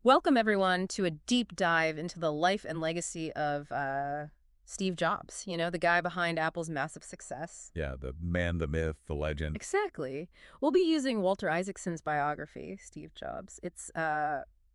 Welcome, everyone, to a deep dive into the life and legacy of Steve Jobs, the guy behind Apple's massive success. Yeah, the man, the myth, the legend. Exactly. We'll be using Walter Isaacson's biography, Steve Jobs. It's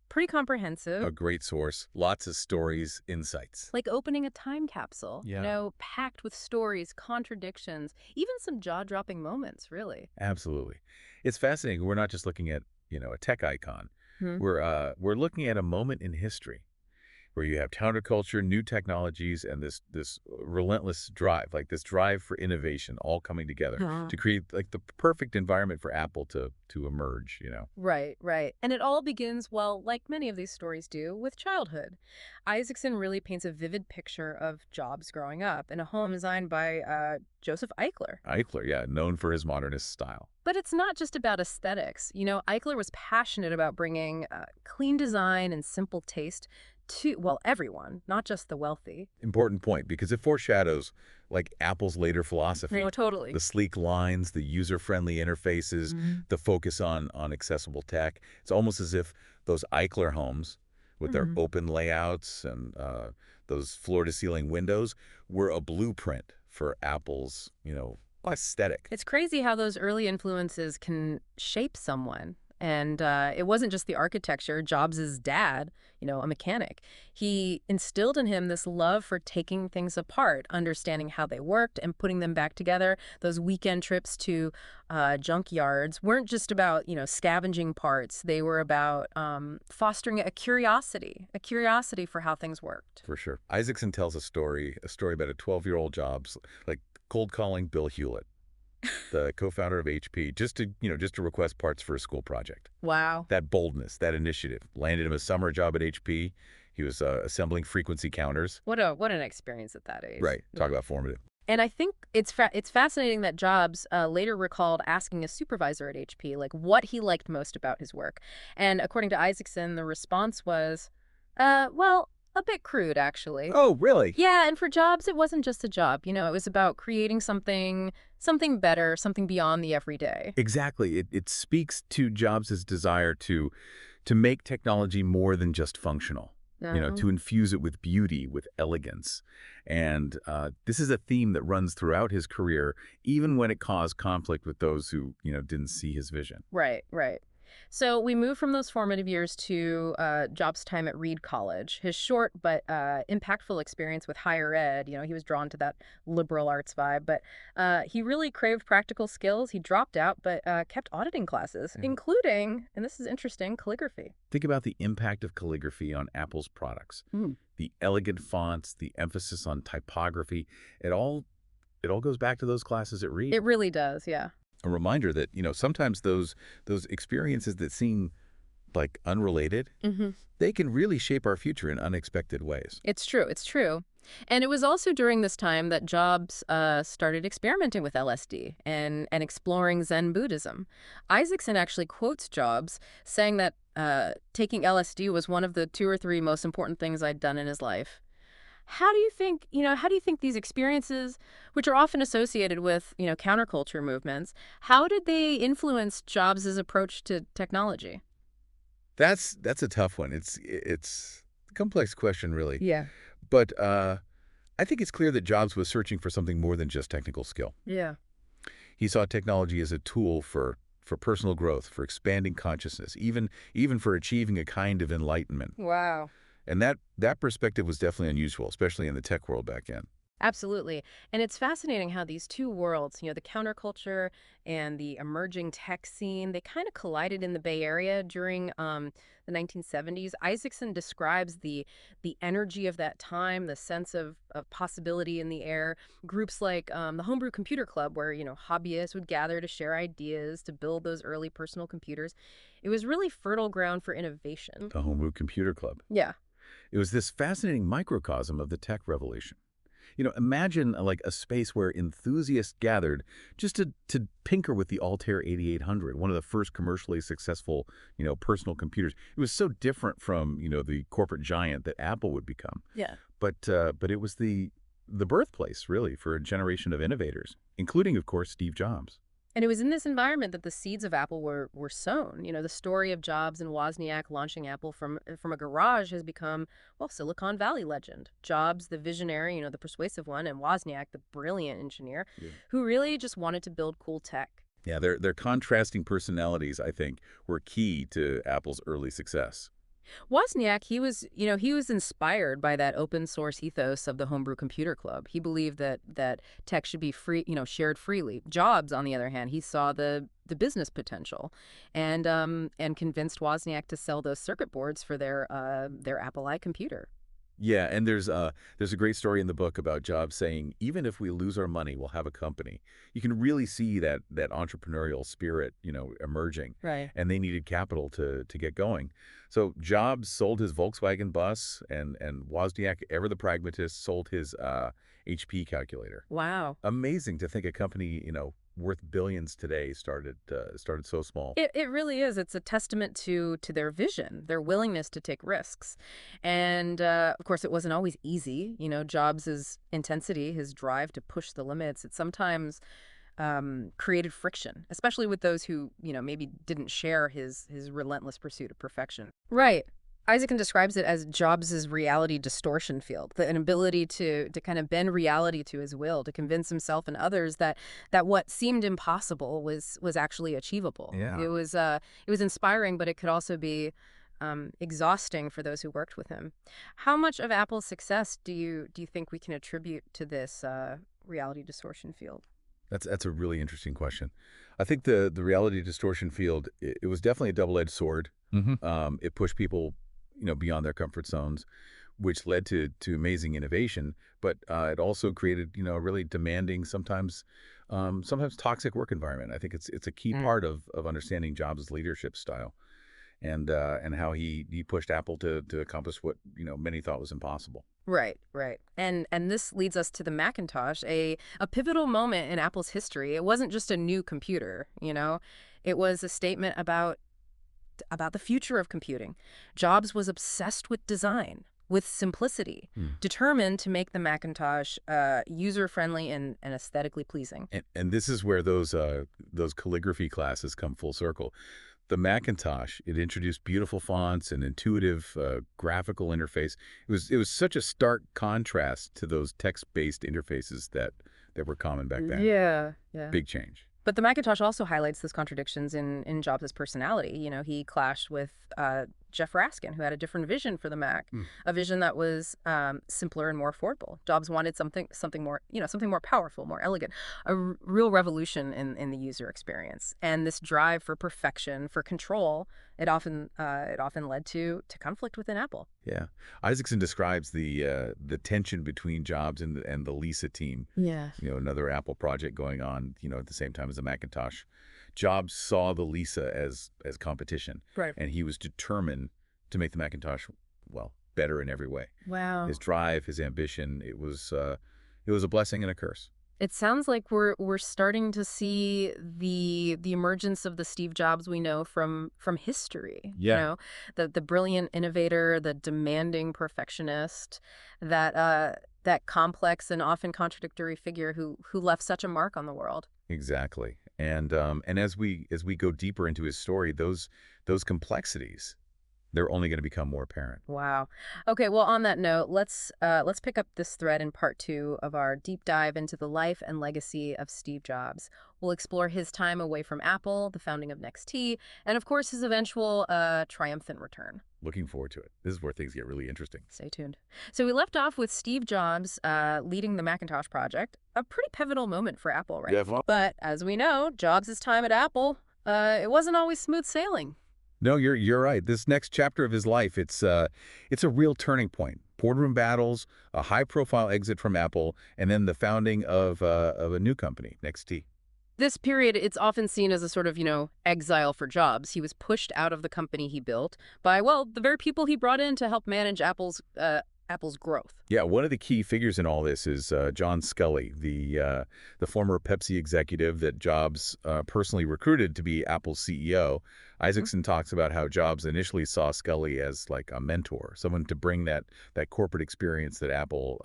pretty comprehensive, A great source. Lots of stories, insights. like opening a time capsule, Yeah, packed with stories, contradictions, even some jaw-dropping moments, really. absolutely. It's fascinating. We're not just looking at, a tech icon. Hmm. We're looking at a moment in history where you have counterculture, new technologies, and this relentless drive, like this drive for innovation, all coming together to create like the perfect environment for Apple to emerge. Right, right. And it all begins, well, like many of these stories do, with childhood. Isaacson really paints a vivid picture of Jobs growing up in a home designed by Joseph Eichler. Eichler, yeah, known for his modernist style. But it's not just about aesthetics. Eichler was passionate about bringing clean design and simple taste to, well, everyone, not just the wealthy. Important point, because it foreshadows like Apple's later philosophy. No, totally. The sleek lines, the user-friendly interfaces, the focus on accessible tech. It's almost as if those Eichler homes with their Mhm. open layouts and those floor-to-ceiling windows were a blueprint for Apple's, aesthetic. It's crazy how those early influences can shape someone. And it wasn't just the architecture. Jobs' dad, a mechanic, he instilled in him this love for taking things apart, understanding how they worked and putting them back together. Those weekend trips to junkyards weren't just about, scavenging parts. They were about fostering a curiosity for how things worked. For sure. Isaacson tells a story about a 12-year-old Jobs, like cold calling Bill Hewlett, the co-founder of HP, just to request parts for a school project. Wow. That boldness, that initiative, landed him a summer job at HP. He was assembling frequency counters. What an experience at that age. Right. Talk about formative. And I think it's fascinating that Jobs later recalled asking a supervisor at HP like what he liked most about his work. And according to Isaacson, the response was, well, a bit crude, actually. Oh, really? Yeah, and for Jobs, it wasn't just a job. It was about creating something better, something beyond the everyday. Exactly. It speaks to Jobs' desire to make technology more than just functional. Uh-huh. To infuse it with beauty, with elegance. And this is a theme that runs throughout his career, even when it caused conflict with those who, didn't see his vision. Right, right. So we move from those formative years to Jobs' time at Reed College. His short but impactful experience with higher ed, he was drawn to that liberal arts vibe, but he really craved practical skills. He dropped out, but kept auditing classes, including, and this is interesting, calligraphy. Think about the impact of calligraphy on Apple's products. Mm. The elegant fonts, the emphasis on typography, it all goes back to those classes at Reed. It really does, yeah. A reminder that, sometimes those experiences that seem like unrelated, Hmm. they can really shape our future in unexpected ways. It's true. It's true. And it was also during this time that Jobs started experimenting with LSD and exploring Zen Buddhism. Isaacson actually quotes Jobs saying that taking LSD was one of the two or three most important things I'd done in his life. How do you think these experiences, which are often associated with, counterculture movements, how did they influence Jobs' approach to technology? That's a tough one. It's a complex question, really. Yeah. But I think it's clear that Jobs was searching for something more than just technical skill. Yeah. He saw technology as a tool for personal growth, for expanding consciousness, even for achieving a kind of enlightenment. Wow. And that perspective was definitely unusual, especially in the tech world back then. Absolutely. And it's fascinating how these two worlds, the counterculture and the emerging tech scene, they kind of collided in the Bay Area during the 1970s. Isaacson describes the energy of that time, the sense of possibility in the air. Groups like the Homebrew Computer Club, where, hobbyists would gather to share ideas, to build those early personal computers. It was really fertile ground for innovation. The Homebrew Computer Club. Yeah. It was this fascinating microcosm of the tech revolution. Imagine like a space where enthusiasts gathered just to tinker with the Altair 8800, one of the first commercially successful, personal computers. It was so different from, the corporate giant that Apple would become. Yeah. But it was the birthplace, really, for a generation of innovators, including, of course, Steve Jobs. And it was in this environment that the seeds of Apple were sown. The story of Jobs and Wozniak launching Apple from a garage has become, well, Silicon Valley legend. Jobs, the visionary, the persuasive one, and Wozniak, the brilliant engineer, Yeah. who really just wanted to build cool tech. Yeah, their contrasting personalities, I think, were key to Apple's early success. Wozniak, he was inspired by that open source ethos of the Homebrew Computer Club. He believed that tech should be free, shared freely. Jobs, on the other hand, he saw the business potential, and convinced Wozniak to sell those circuit boards for their Apple I computer. Yeah, and there's a great story in the book about Jobs saying, even if we lose our money, we'll have a company. You can really see that entrepreneurial spirit, emerging, Right. and they needed capital to get going. So Jobs sold his Volkswagen bus, and Wozniak, ever the pragmatist, sold his HP calculator. Wow. Amazing to think a company, worth billions today started so small. It really is. It's a testament to their vision, their willingness to take risks. And of course, it wasn't always easy. Jobs' intensity, his drive to push the limits, it sometimes created friction, especially with those who, maybe didn't share his relentless pursuit of perfection. Right. Isaacson describes it as Jobs' reality distortion field, an ability to kind of bend reality to his will, to convince himself and others that what seemed impossible was actually achievable. Yeah. It was inspiring, but it could also be exhausting for those who worked with him. How much of Apple's success do you think we can attribute to this reality distortion field? That's a really interesting question. I think the reality distortion field, it was definitely a double-edged sword. It pushed people, beyond their comfort zones, which led to amazing innovation. But it also created, a really demanding, sometimes toxic work environment. I think it's a key part of understanding Jobs' leadership style, and how he pushed Apple to accomplish what many thought was impossible. Right, right. And this leads us to the Macintosh, a pivotal moment in Apple's history. It wasn't just a new computer. It was a statement about the future of computing. Jobs was obsessed with design, with simplicity, Hmm. determined to make the Macintosh user-friendly and aesthetically pleasing. And this is where those calligraphy classes come full circle. The Macintosh, it introduced beautiful fonts and intuitive graphical interface. It was such a stark contrast to those text-based interfaces that were common back then. Yeah, yeah. Big change. But the Macintosh also highlights those contradictions in Jobs' personality. He clashed with Jeff Raskin, who had a different vision for the Mac, Hmm. a vision that was simpler and more affordable. Jobs wanted something more, something more powerful, more elegant, real revolution in the user experience. And this drive for perfection, for control, it often led to conflict within Apple. Yeah. Isaacson describes the tension between Jobs and the Lisa team, Yeah. another Apple project going on, at the same time as the Macintosh. Jobs saw the Lisa as competition, Right. and he was determined to make the Macintosh, well, better in every way. Wow. His drive, his ambition, it was a blessing and a curse. It sounds like we're starting to see the emergence of the Steve Jobs we know from history. Yeah. The brilliant innovator, the demanding perfectionist, that complex and often contradictory figure who left such a mark on the world. Exactly. And as we go deeper into his story, those complexities, they're only going to become more apparent. Wow. Okay, well, on that note, let's pick up this thread in part two of our deep dive into the life and legacy of Steve Jobs. We'll explore his time away from Apple, the founding of NXT, and of course his eventual triumphant return. Looking forward to it. This is where things get really interesting. Stay tuned. So we left off with Steve Jobs leading the Macintosh project, a pretty pivotal moment for Apple, right? Definitely. But as we know, Jobs' time at Apple, it wasn't always smooth sailing. No, you're right. This next chapter of his life, it's a real turning point. Boardroom battles, a high-profile exit from Apple, and then the founding of a new company, NXT. This period, it's often seen as a sort of, exile for Jobs. He was pushed out of the company he built by, well, the very people he brought in to help manage Apple's growth. Yeah, one of the key figures in all this is John Scully, the former Pepsi executive that Jobs personally recruited to be Apple's CEO. Mhm. Isaacson talks about how Jobs initially saw Scully as like a mentor, someone to bring that corporate experience that Apple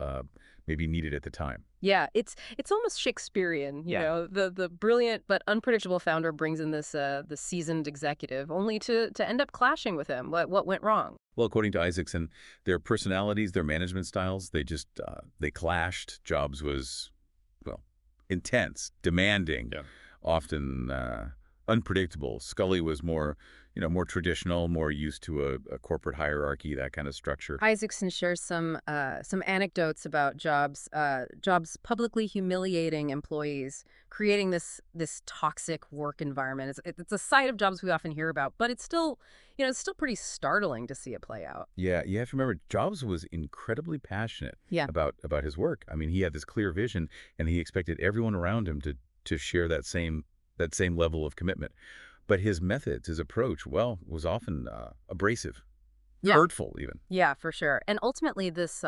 maybe needed at the time. Yeah, it's almost Shakespearean, Yeah. The brilliant but unpredictable founder brings in the seasoned executive, only to end up clashing with him. What went wrong? Well, according to Isaacson, their personalities, their management styles, they clashed. Jobs was, well, intense, demanding, Yeah. often unpredictable. Scully was more traditional, more used to a corporate hierarchy, that kind of structure. Isaacson shares some anecdotes about Jobs publicly humiliating employees, creating this toxic work environment. It's a side of Jobs we often hear about, but it's still pretty startling to see it play out. Yeah, you have to remember, Jobs was incredibly passionate Yeah. about his work. I mean, he had this clear vision, and he expected everyone around him to share that same level of commitment. But his methods, his approach, well, was often abrasive, Yeah. hurtful even. Yeah, for sure. And ultimately, this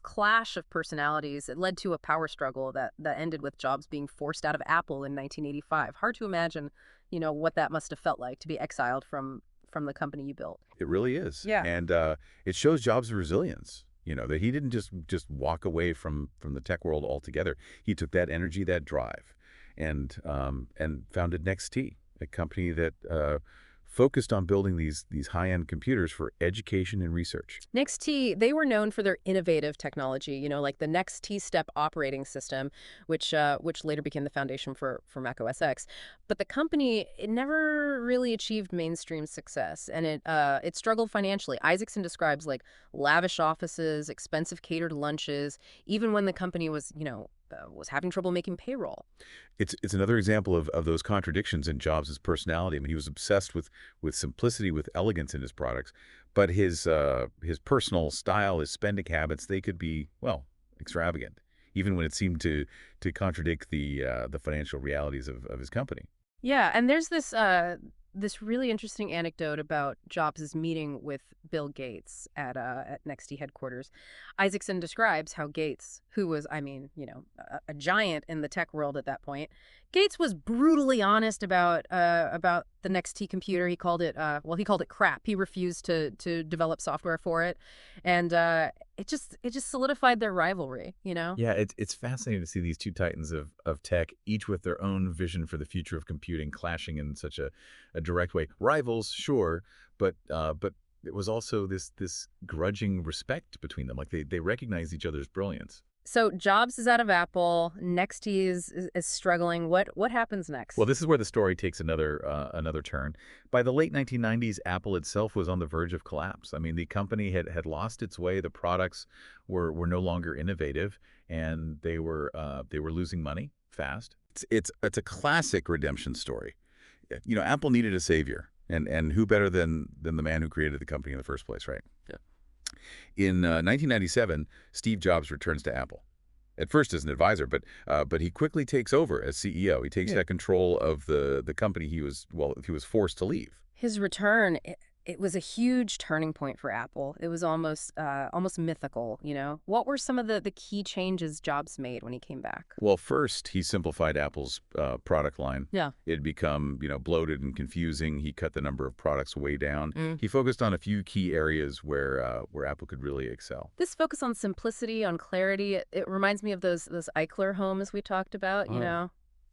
clash of personalities, it led to a power struggle that ended with Jobs being forced out of Apple in 1985. Hard to imagine, what that must have felt like to be exiled from the company you built. It really is, Yeah. and it shows Jobs' resilience. That he didn't just walk away from the tech world altogether. He took that energy, that drive, and founded NextT, a company that focused on building these high-end computers for education and research. NextT, they were known for their innovative technology, like the NextT Step operating system, which later became the foundation for Mac OS X. But the company, it never really achieved mainstream success, and it struggled financially. Isaacson describes like lavish offices, expensive catered lunches, even when the company was having trouble making payroll. It's another example of those contradictions in Jobs' personality. I mean, he was obsessed with simplicity, with elegance in his products, but his personal style, his spending habits, they could be, well, extravagant, even when it seemed to contradict the financial realities of his company. Yeah, and there's this really interesting anecdote about Jobs' meeting with Bill Gates at NextD headquarters. Isaacson describes how Gates, who was, I mean, a giant in the tech world at that point, Gates was brutally honest about the NextT computer. He called it crap. He refused to develop software for it, and it just solidified their rivalry. Yeah, it's fascinating to see these two titans of tech, each with their own vision for the future of computing, clashing in such a direct way. Rivals, sure, but it was also this grudging respect between them. Like they recognize each other's brilliance. So Jobs is out of Apple. NextT is struggling. What happens Well, next? this is where the story takes another turn. By the late 1990s, Apple itself was on the verge of collapse. I mean, the company had lost its way. The products were no longer innovative, and they were losing money fast. It's a classic redemption story. Apple needed a savior, and who better than the man who created the company in the first place, right? Yeah. In 1997, Steve Jobs returns to Apple. At first as an advisor, but he quickly takes over as CEO. He takes Yeah. that control of the company he was forced to leave. His return, it was a huge turning point for Apple. It was almost mythical. What were some of the key changes Jobs made when he came back? Well, first, he simplified Apple's product line. Yeah. It had become, bloated and confusing. He cut the number of products way down. Mm. He focused on a few key areas where Apple could really excel. This focus on simplicity, on clarity, it reminds me of those Eichler homes we talked about, Oh, yeah.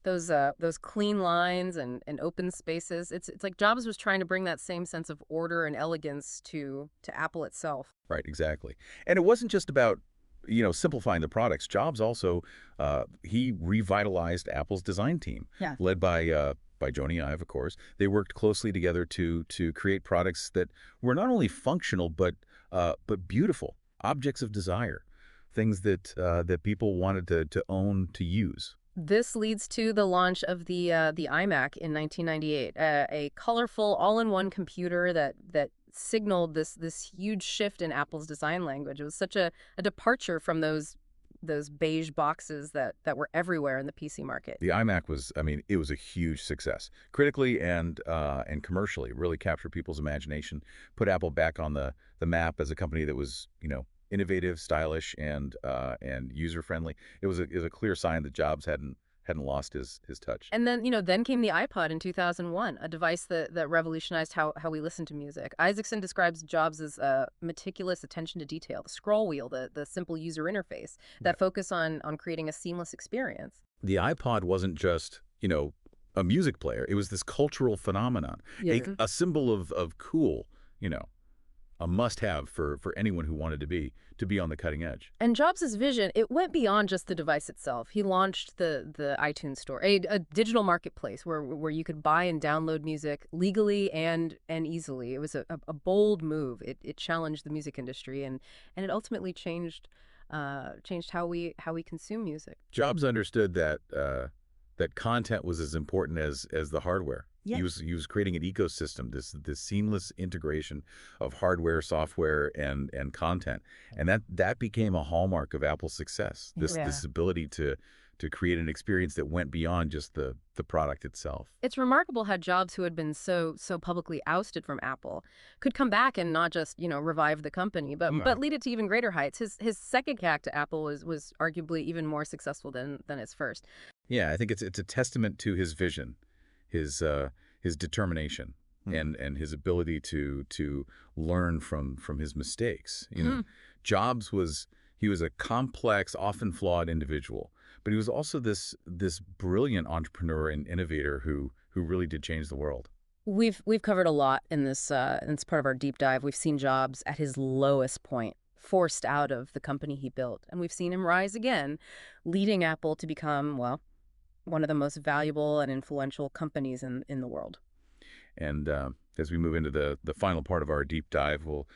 those clean lines and open spaces. It's like Jobs was trying to bring that same sense of order and elegance to Apple itself. Right, exactly. And it wasn't just about, simplifying the products. Jobs also, he revitalized Apple's design team, Yeah. led by Jony Ive, of course. They worked closely together to create products that were not only functional but beautiful, objects of desire, things that people wanted to own, to use. This leads to the launch of the iMac in 1998, a colorful all-in-one computer that signaled this huge shift in Apple's design language. It was such a departure from those beige boxes that were everywhere in the PC market. The iMac was, I mean, it was a huge success, critically and commercially. It really captured people's imagination, put Apple back on the map as a company that was, innovative, stylish, and user friendly. It was a clear sign that Jobs hadn't hadn't lost his touch. And then, then came the iPod in 2001, a device that revolutionized how we listen to music. Isaacson describes Jobs' meticulous attention to detail, the scroll wheel, the simple user interface, Yeah. that focus on creating a seamless experience. The iPod wasn't just, a music player. It was this cultural phenomenon, a symbol of cool, you know, a must-have for anyone who wanted to be on the cutting edge. And Jobs' vision, it went beyond just the device itself. He launched the iTunes Store, a digital marketplace where you could buy and download music legally and easily. It was a bold move. It challenged the music industry, and it ultimately changed how we consume music. Jobs understood that content was as important as the hardware. Yeah. He was creating an ecosystem, this seamless integration of hardware, software, and content, and that became a hallmark of Apple's success. This ability to create an experience that went beyond just the product itself. It's remarkable how Jobs, who had been so publicly ousted from Apple, could come back and not just revive the company, but lead it to even greater heights. His second hack to Apple was arguably even more successful than his first. Yeah, I think it's a testament to his vision, his determination, and his ability to learn from his mistakes. Jobs was a complex, often flawed individual, but he was also this brilliant entrepreneur and innovator who really did change the world. We've covered a lot in this part of our deep dive. We've seen Jobs at his lowest point, forced out of the company he built, and we've seen him rise again, leading Apple to become, well, one of the most valuable and influential companies in the world. And as we move into the final part of our deep dive, we'll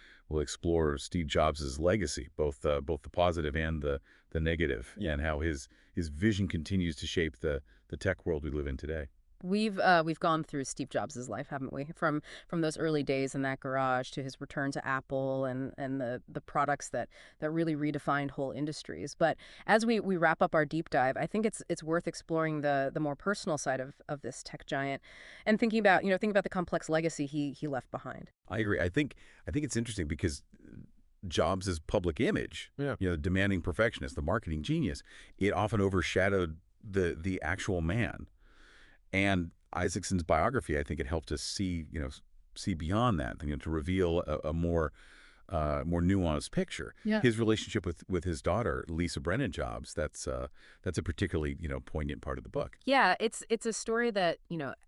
explore Steve Jobs' legacy, both the positive and the negative, and how his vision continues to shape the tech world we live in today. We've gone through Steve Jobs' life, haven't we? From those early days in that garage to his return to Apple and the products that really redefined whole industries. But as we wrap up our deep dive, I think it's worth exploring the more personal side of this tech giant and thinking about the complex legacy he left behind. I agree. I think it's interesting because Jobs' public image, demanding perfectionist, the marketing genius, it often overshadowed the actual man. And Isaacson's biography, I think it helped us see beyond that, to reveal a more nuanced picture. Yeah. His relationship with his daughter, Lisa Brennan Jobs, that's a particularly poignant part of the book. Yeah, it's a story that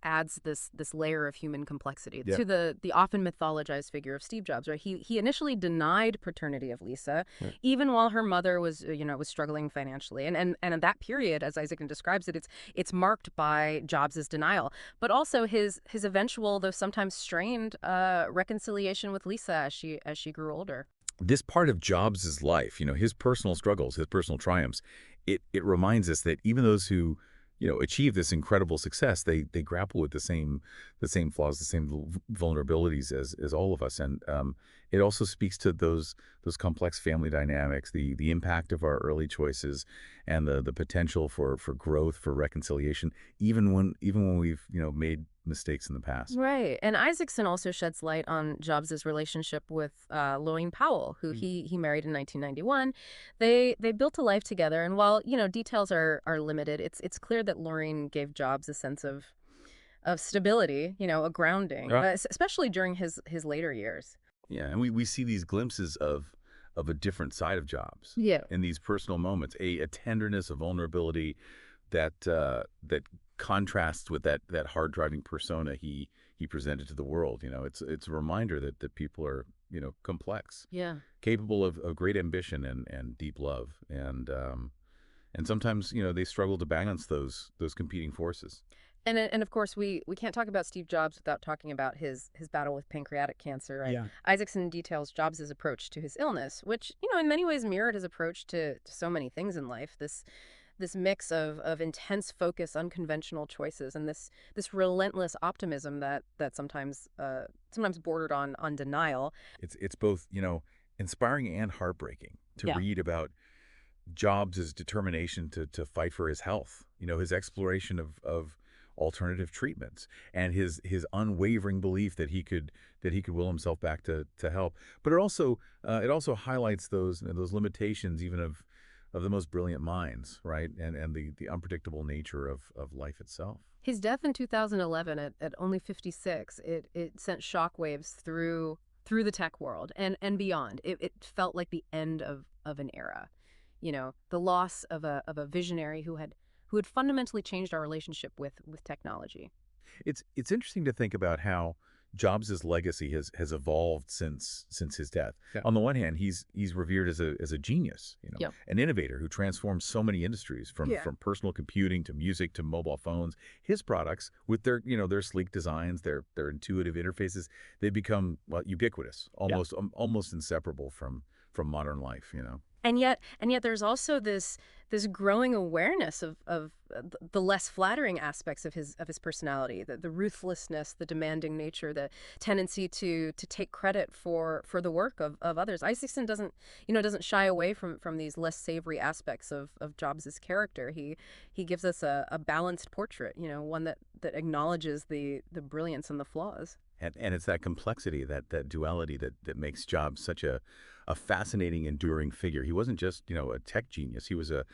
adds this layer of human complexity Yeah. to the often mythologized figure of Steve Jobs. Right, he initially denied paternity of Lisa, even while her mother was struggling financially, and in that period, as Isaacson describes it, it's marked by Jobs's denial, but also his eventual, though sometimes strained, reconciliation with Lisa as she grew older. This part of Jobs' life, his personal struggles, his personal triumphs, it reminds us that even those who, achieve this incredible success, they grapple with the same flaws, the same vulnerabilities as all of us. And it also speaks to those complex family dynamics, the impact of our early choices, and the potential for growth, for reconciliation, even when we've made mistakes in the past. Right. And Isaacson also sheds light on Jobs' relationship with Laureen Powell, who he married in 1991. They built a life together, and while details are limited, it's clear that Laureen gave Jobs a sense of stability, a grounding, especially during his later years. Yeah, and we see these glimpses of a different side of Jobs. Yeah. In these personal moments, a tenderness, a vulnerability that contrasts with that hard-driving persona he presented to the world. It's a reminder that people are complex, capable of great ambition and deep love, and sometimes they struggle to balance those competing forces. And of course, we can't talk about Steve Jobs without talking about his battle with pancreatic cancer. Right? Yeah. Isaacson details Jobs' approach to his illness, which in many ways mirrored his approach to so many things in life. This mix of intense focus, unconventional choices, and this relentless optimism that sometimes bordered on denial. It's both inspiring and heartbreaking to read about Jobs' determination to fight for his health. His exploration of alternative treatments, and his unwavering belief that he could will himself back to help. But it also highlights those limitations even of the most brilliant minds, right? And the unpredictable nature of life itself. His death in 2011 at only 56, it sent shockwaves through the tech world and beyond. It felt like the end of an era. The loss of a visionary who had fundamentally changed our relationship with technology. It's interesting to think about how Jobs' legacy has evolved since his death. Yeah. On the one hand, he's revered as a genius, Yep. an innovator who transformed so many industries Yeah. from personal computing to music to mobile phones. His products, with their sleek designs, their intuitive interfaces, they become ubiquitous, Yeah. almost inseparable from modern life. And yet there's also this growing awareness of the less flattering aspects of his personality, the ruthlessness, the demanding nature, the tendency to take credit for the work of others. Isaacson doesn't shy away from these less savory aspects of Jobs's character. He gives us a balanced portrait, one that acknowledges the brilliance and the flaws. And it's that complexity, that duality that makes Jobs such a fascinating, enduring figure. He wasn't just, a tech genius. He was a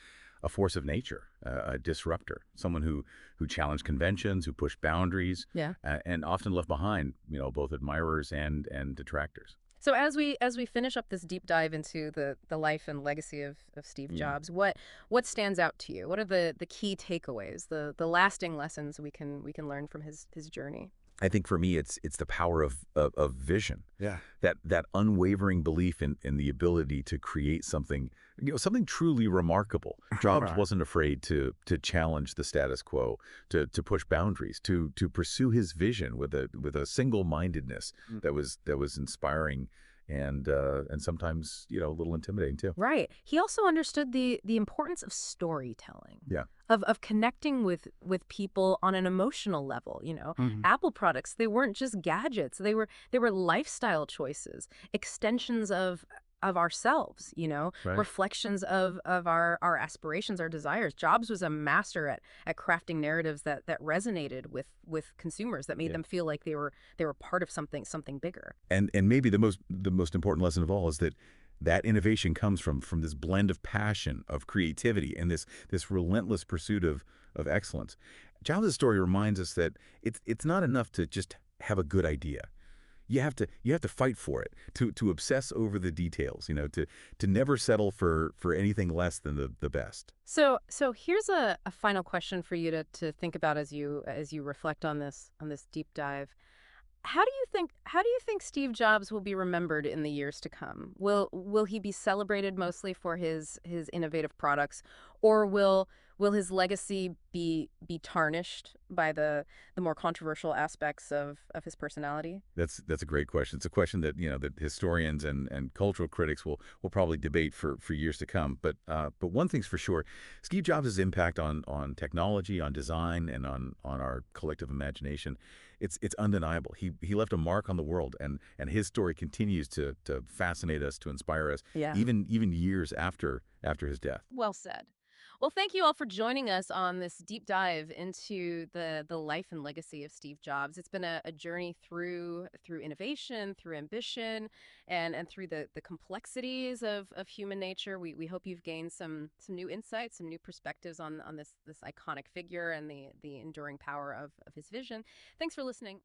force of nature, a disruptor, someone who challenged conventions, who pushed boundaries, Yeah. and often left behind, both admirers and detractors. So as we finish up this deep dive into the life and legacy of Steve Yeah. Jobs, what stands out to you? What are the key takeaways, the lasting lessons we can learn from his journey? I think for me, it's the power of vision. Yeah. That unwavering belief in the ability to create something, something truly remarkable. Jobs Right. wasn't afraid to challenge the status quo, to push boundaries, to pursue his vision with a single-mindedness Mm. that was inspiring and sometimes a little intimidating too. Right. He also understood the importance of storytelling, Yeah. of connecting with people on an emotional level. Mhm. Apple products, they weren't just gadgets. They were lifestyle choices, extensions of ourselves, Right. reflections of our aspirations, our desires. Jobs was a master at crafting narratives that resonated with consumers, that made Yeah. them feel like they were part of something bigger. And maybe the most important lesson of all is that innovation comes from this blend of passion, of creativity, and this relentless pursuit of excellence. Jobs' story reminds us that it's not enough to just have a good idea. You have to fight for it, to obsess over the details, to never settle for anything less than the best. So here's a final question for you to think about as you reflect on this deep dive. How do you think Steve Jobs will be remembered in the years to come? Will he be celebrated mostly for his innovative products, or will his legacy be tarnished by the more controversial aspects of his personality? That's a great question. It's a question that historians and cultural critics will probably debate for years to come. But one thing's for sure, Steve Jobs' impact on technology, on design, and on our collective imagination, it's undeniable. He left a mark on the world, and his story continues to fascinate us, to inspire us, Yeah. even years after his death. Well said. Well, thank you all for joining us on this deep dive into the life and legacy of Steve Jobs. It's been a journey through innovation, through ambition, and through the complexities of human nature. We hope you've gained some new insights, some new perspectives on this iconic figure and the enduring power of his vision. Thanks for listening.